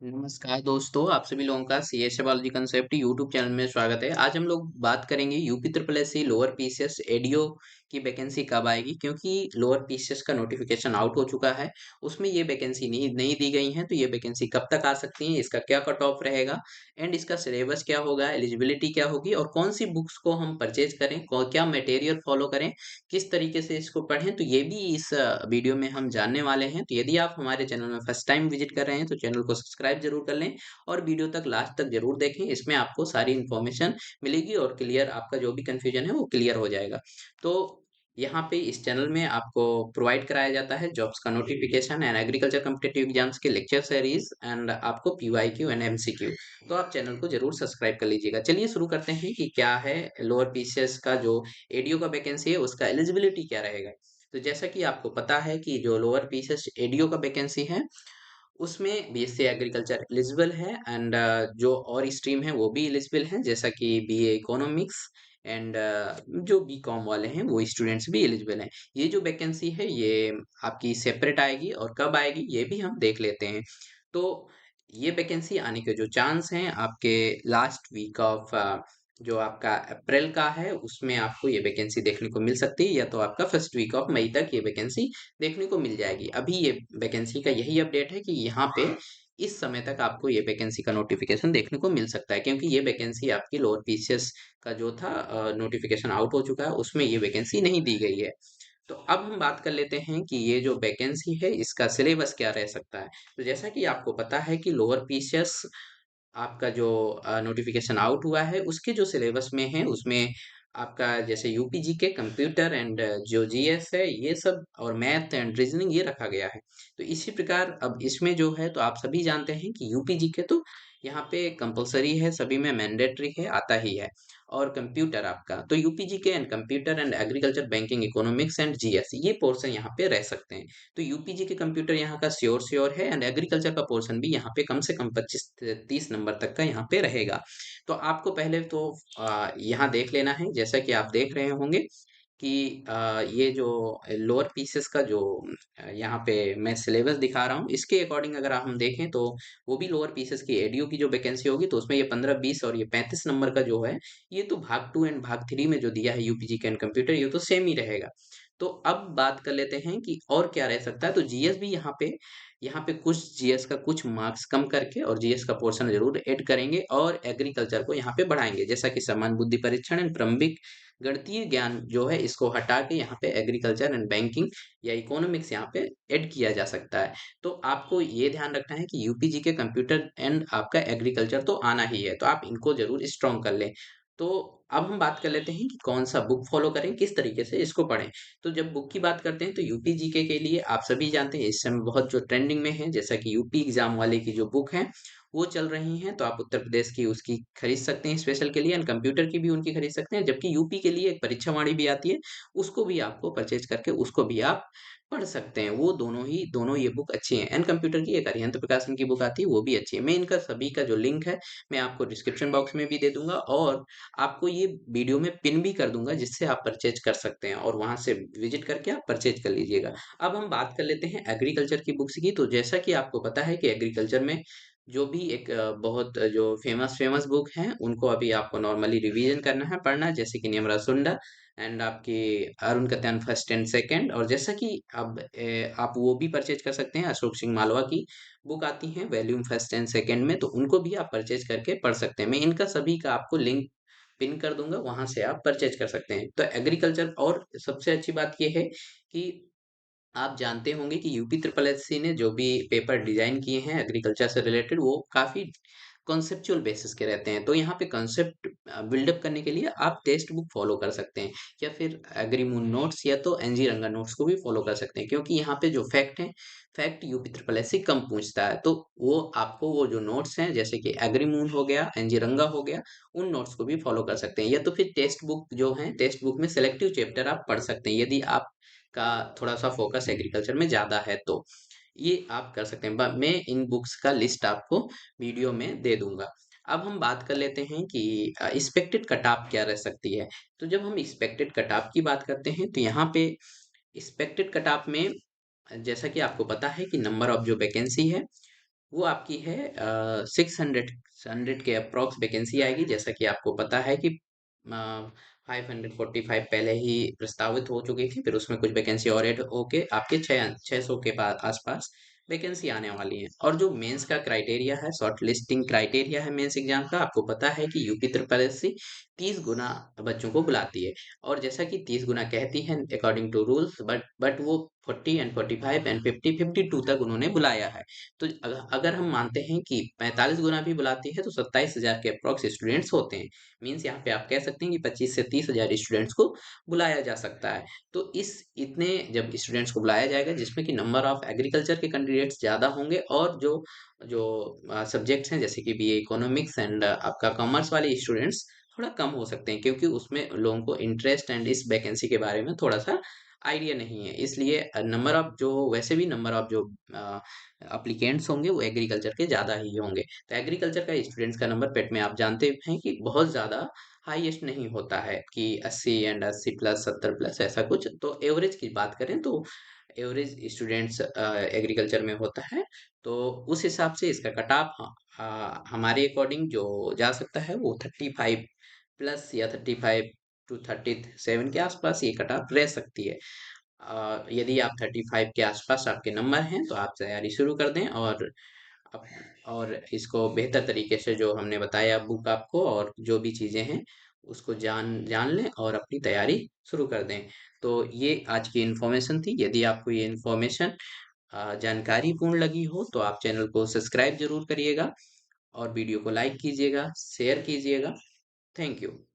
नमस्कार दोस्तों, आप सभी लोगों का CSA biology concept YouTube channel में स्वागत है। आज हम लोग बात करेंगे UP triple SC lower PCS ADO की वैकेंसी कब आएगी, क्योंकि लोअर पीसीएस का नोटिफिकेशन आउट हो चुका है। उसमें ये वैकेंसी नहीं नहीं दी गई है, तो ये वैकेंसी कब तक आ सकती है, इसका क्या कट ऑफ रहेगा एंड इसका सिलेबस क्या होगा, एलिजिबिलिटी क्या होगी और कौन सी बुक्स को हम परचेज करें, क्या मटेरियल फॉलो करें, किस तरीके से इसको पढ़ें, तो ये भी इस वीडियो में हम जानने वाले हैं। तो यदि आप हमारे चैनल में फर्स्ट टाइम विजिट कर रहे हैं तो चैनल को सब्सक्राइब जरूर कर लें और वीडियो तक लास्ट तक जरूर देखें। इसमें आपको सारी इन्फॉर्मेशन मिलेगी और क्लियर आपका जो भी कंफ्यूजन है वो क्लियर हो जाएगा। तो यहाँ पे इस चैनल में आपको प्रोवाइड कराया जाता है जॉब्स का notification and agriculture competitive exams के लेक्चर सीरीज एंड आपको पीवाईक्यू एंड एमसीक्यू। तो आप चैनल को जरूर सब्सक्राइब कर लीजिएगा। चलिए शुरू करते हैं कि क्या है लोअर पीसीएस का जो एडीओ का वैकेंसी है उसका एलिजिबिलिटी क्या रहेगा। तो जैसा कि आपको पता है कि जो लोअर पीसीएस एडीओ का वैकेंसी है उसमें बीएससी एग्रीकल्चर एलिजिबल है एंड जो और स्ट्रीम है वो भी एलिजिबल है, जैसा कि बीए इकोनॉमिक्स एंड जो बीकॉम वाले हैं वो स्टूडेंट्स भी एलिजिबल हैं। ये जो वैकेंसी है ये आपकी सेपरेट आएगी और कब आएगी ये भी हम देख लेते हैं। तो ये वैकेंसी आने के जो चांस हैं आपके लास्ट वीक ऑफ जो आपका अप्रैल का है उसमें आपको ये वैकेंसी देखने को मिल सकती है, या तो आपका फर्स्ट वीक ऑफ मई तक ये वैकेंसी देखने को मिल जाएगी। अभी ये वैकेंसी का यही अपडेट है कि यहाँ पे इस समय तक आपको ये वैकेंसी का नोटिफिकेशन देखने को मिल सकता है, क्योंकि ये वैकेंसी आपकी लोअर पीसीएस का जो था नोटिफिकेशन आउट हो चुका है, उसमें ये वैकेंसी नहीं दी गई है। तो अब हम बात कर लेते हैं कि ये जो वैकेंसी है इसका सिलेबस क्या रह सकता है। तो जैसा कि आपको पता है कि लोअर पीसीएस आपका जो नोटिफिकेशन आउट हुआ है उसके जो सिलेबस में है उसमें आपका जैसे यूपीजी के कंप्यूटर एंड जो जीएस है ये सब और मैथ एंड रीजनिंग ये रखा गया है। तो इसी प्रकार अब इसमें जो है तो आप सभी जानते हैं कि यूपीजी के तो यहाँ पे कंपलसरी है, सभी में मैंडेटरी है, आता ही है। और कंप्यूटर आपका तो यूपीजी के and computer and agriculture banking economics and GS ये पोर्शन यहाँ पे रह सकते हैं। तो यूपीजी के कंप्यूटर यहाँ का श्योर श्योर है एंड एग्रीकल्चर का पोर्शन भी यहाँ पे कम से कम 25 से 30 नंबर तक का यहाँ पे रहेगा। तो आपको पहले तो यहाँ देख लेना है, जैसा कि आप देख रहे होंगे कि ये जो लोअर पीसेस का जो यहाँ पे मैं सिलेबस दिखा रहा हूँ इसके अकॉर्डिंग अगर हम देखें तो वो भी लोअर पीसेस की एडीओ की जो वैकेंसी होगी तो उसमें ये 15 20 और ये 35 नंबर का जो है ये तो भाग 2 एंड भाग 3 में जो दिया है यूपीजी के एंड कंप्यूटर ये तो सेम ही रहेगा। तो अब बात कर लेते हैं कि और क्या रह सकता है। तो जीएस भी यहाँ पे कुछ जीएस का कुछ मार्क्स कम करके और जीएस का पोर्शन जरूर ऐड करेंगे और एग्रीकल्चर को यहाँ पे बढ़ाएंगे, जैसा कि समान बुद्धि परीक्षण एंड प्रारंभिक गणितीय ज्ञान जो है इसको हटा के यहाँ पे एग्रीकल्चर एंड बैंकिंग या इकोनॉमिक्स यहाँ पे ऐड किया जा सकता है। तो आपको ये ध्यान रखना है कि यूपीजी के कंप्यूटर एंड आपका एग्रीकल्चर तो आना ही है, तो आप इनको जरूर स्ट्रॉन्ग कर लें। तो अब हम बात कर लेते हैं कि कौन सा बुक फॉलो करें, किस तरीके से इसको पढ़ें। तो जब बुक की बात करते हैं तो यूपी जीके के लिए आप सभी जानते हैं इस समय बहुत जो ट्रेंडिंग में है, जैसा कि यूपी एग्जाम वाले की जो बुक है वो चल रही हैं, तो आप उत्तर प्रदेश की उसकी खरीद सकते हैं स्पेशल के लिए एंड कंप्यूटर की भी उनकी खरीद सकते हैं, जबकि यूपी के लिए एक परीक्षा वाणी भी आती है उसको भी आपको परचेज करके उसको भी आप पढ़ सकते हैं। वो दोनों ये बुक अच्छी हैं एंड कंप्यूटर की एक अरिहंत प्रकाशन की बुक आती है वो भी अच्छी है। मैं इनका सभी का जो लिंक है मैं आपको डिस्क्रिप्शन बॉक्स में भी दे दूंगा और आपको ये वीडियो में पिन भी कर दूंगा जिससे आप परचेज कर सकते हैं और वहां से विजिट करके आप परचेज कर लीजिएगा। अब हम बात कर लेते हैं एग्रीकल्चर की बुक्स की। तो जैसा कि आपको पता है कि एग्रीकल्चर में जो भी एक बहुत जो फेमस फेमस बुक हैं उनको अभी आपको नॉर्मली रिवीजन करना है, पढ़ना है, जैसे कि नियमरा सुंडा एंड आपकी अरुण कत्यान फर्स्ट एंड सेकंड, और जैसा कि अब आप वो भी परचेज कर सकते हैं, अशोक सिंह मालवा की बुक आती है वॉल्यूम फर्स्ट एंड सेकंड में, तो उनको भी आप परचेज करके पढ़ सकते हैं। मैं इनका सभी का आपको लिंक पिन कर दूंगा, वहां से आप परचेज कर सकते हैं। तो एग्रीकल्चर और सबसे अच्छी बात यह है कि आप जानते होंगे कि यूपी ट्रिपल एससी ने जो भी पेपर डिजाइन किए हैं एग्रीकल्चर से रिलेटेड वो काफी कॉन्सेप्चुअल बेसिस के रहते हैं। तो यहाँ पे कॉन्सेप्ट बिल्डअप करने के लिए आप टेक्स्ट बुक फॉलो कर सकते हैं या फिर एग्रीमून नोट्स या तो एनजी रंगा नोट्स को भी फॉलो कर सकते हैं, क्योंकि यहाँ पे जो फैक्ट है फैक्ट यूपी ट्रिपल एससी कम पूछता है। तो वो आपको वो जो नोट्स हैं जैसे कि एग्रीमून हो गया, एनजी रंगा हो गया, उन नोट्स को भी फॉलो कर सकते हैं, या तो फिर टेक्स्ट बुक जो है टेक्स्ट बुक में सेलेक्टिव चैप्टर आप पढ़ सकते हैं यदि आप का थोड़ा सा फोकस एग्रीकल्चर में ज्यादा है तो ये आप कर सकते हैं। मैं इन बुक्स का लिस्ट आपको वीडियो में दे दूंगा। अब हम बात कर लेते हैं कि एक्सपेक्टेड कट ऑफ क्या रह सकती है। तो जब हम एक्सपेक्टेड कट ऑफ की बात करते हैं तो यहाँ पे एक्सपेक्टेड कट ऑफ में जैसा कि आपको पता है कि नंबर ऑफ जो वैकेंसी है वो आपकी है 600 के अप्रॉक्स वैकेंसी आएगी। जैसा कि आपको पता है कि 545 पहले ही प्रस्तावित हो चुकी थी, फिर उसमें कुछ वैकेंसी और ऐड होके आपके 600 के पास आसपास वैकेंसी आने वाली है। और जो मेंस का क्राइटेरिया है, शॉर्ट लिस्टिंग क्राइटेरिया है मेंस एग्जाम का, आपको पता है कि यूपी त्रिपुरा एसएससी 30 गुना बच्चों को बुलाती है। और जैसा कि 30 गुना कहती है अकॉर्डिंग टू रूल्स, बट वो 40 एंड 45 एंड 52 तक उन्होंने बुलाया है। तो अगर हम मानते हैं कि 45 गुना भी बुलाती है तो 27,000 के अप्रॉक्स स्टूडेंट्स होते हैं। मीन्स यहाँ पे आप कह सकते हैं कि 25 से 30,000 स्टूडेंट्स को बुलाया जा सकता है। तो इस इतने जब स्टूडेंट्स को बुलाया जाएगा, जिसमें कि नंबर ऑफ एग्रीकल्चर के कैंडिडेट्स ज़्यादा होंगे, और जो जो सब्जेक्ट्स हैं जैसे कि बीए इकोनॉमिक्स एंड आपका कॉमर्स वाले स्टूडेंट्स थोड़ा कम हो सकते हैं, क्योंकि उसमें लोगों को इंटरेस्ट एंड इस वैकेंसी के बारे में थोड़ा सा आइडिया नहीं है। इसलिए नंबर ऑफ जो वैसे भी नंबर ऑफ जो अप्लीकेंट्स होंगे वो एग्रीकल्चर के ज़्यादा ही होंगे। तो एग्रीकल्चर का स्टूडेंट्स का नंबर पेट में आप जानते हैं कि बहुत ज़्यादा हाईएस्ट नहीं होता है कि 80 एंड 80 प्लस 70 प्लस ऐसा कुछ। तो एवरेज की बात करें तो एवरेज स्टूडेंट्स एग्रीकल्चर में होता है। तो उस हिसाब से इसका कट ऑफ हमारे अकॉर्डिंग जो जा सकता है वो 35 प्लस या 35 टू 37 के आसपास ये कट ऑफ रह सकती है। यदि आप 35 के आसपास आपके नंबर हैं तो आप तैयारी शुरू कर दें, और अप और इसको बेहतर तरीके से जो हमने बताया बुक आपको और जो भी चीज़ें हैं उसको जान जान लें और अपनी तैयारी शुरू कर दें। तो ये आज की इन्फॉर्मेशन थी। यदि आपको ये इन्फॉर्मेशन जानकारीपूर्ण लगी हो तो आप चैनल को सब्सक्राइब ज़रूर करिएगा, और वीडियो को लाइक कीजिएगा, शेयर कीजिएगा। Thank you.